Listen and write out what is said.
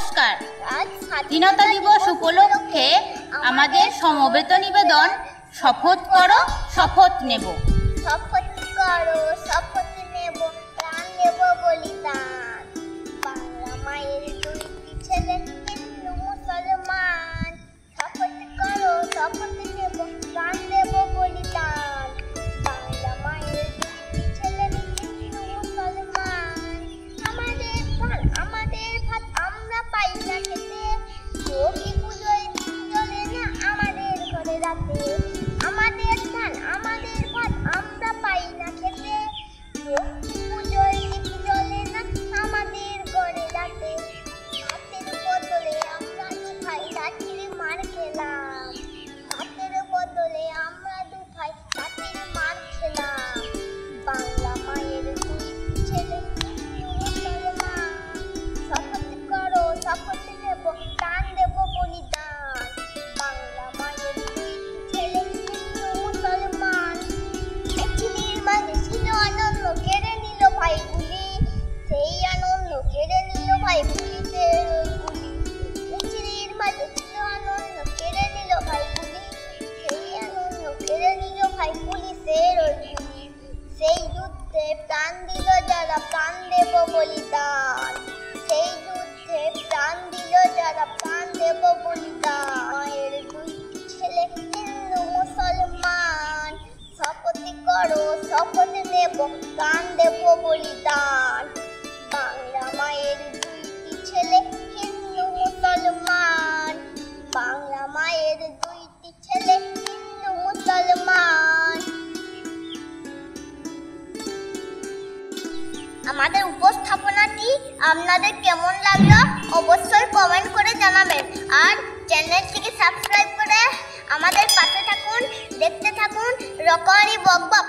নমস্কার। স্বাধীনতা দিবস উপলক্ষে আমাদের সমবেত নিবেদন শপথ করো শপথ নেব। শপথ করো শপথ নেব, প্রাণ দেব বলিদান। বাংলা মায়ের দুইটি ছেলে হিন্দু মুসলমান। শপথ করো শপথ নেব, প্রাণ দেব বলিদান। বাংলা মায়ের দুইটি ছেলে হিন্দু মুসলমান। আমাদের ধান আমাদের ভাত আমরা পাই না খেতে, লক্ষ্মী পুজোয় দিন জ্বলে না আমাদের ঘরে রাতে। আমাদের ধান আমাদের ভাত আমরা পাই না খেতে, লক্ষ্মী পুজোয় দিন জ্বলে না আমাদের ঘরে রাতে। ভাতের বদলে আমরা দু ভাই লাঠির মার খেলাম। ভাতের বদলে আমরা দু ভাই লাঠির মার খেলাম। বাংলা মায়ের দুইটি ছেলে হিন্দু মুসলমান। শপথ করো শপথ নেব, প্রাণ দেব বলিদান। বাংলা মায়ের দুইটি ছেলে হিন্দু মুসলমান। পৃথিবীর মাঝে ছিল আনন্দ, কেড়ে নিল ভাইগুলি। সেই আনন্দ কেড়ে নিল ভাই পুলিশের ওই গুলি। পৃথিবীর মাঝে ছিল আনন্দ, কেড়ে নিল ভাইগুলি। সেই আনন্দ কেড়ে নিল ভাই পুলিশের ওই গুলি। সেই যুদ্ধে প্রাণ দিল যারা, প্রাণ দেব বলিদান। সেই যুদ্ধে প্রাণ দিল যারা, প্রাণ দেব বলিদান। মায়ের দুইটি ছেলে হিন্দু মুসলমান। শপথ করো শপথ নেব, প্রাণ দেব বলিদান। বাংলা মায়ের দুইটি ছেলে হিন্দু মুসলমান। বাংলা মায়ের দুইটি ছেলে হিন্দু মুসলমান। আমাদের উপস্থাপনাটি আপনাদের কেমন লাগলো অবশ্যই কমেন্ট করে জানাবেন। আর চ্যানেলটিকে সাবস্ক্রাইব করে আমাদের পাশে থাকুন, দেখতে থাকুন রকমারি বকবক।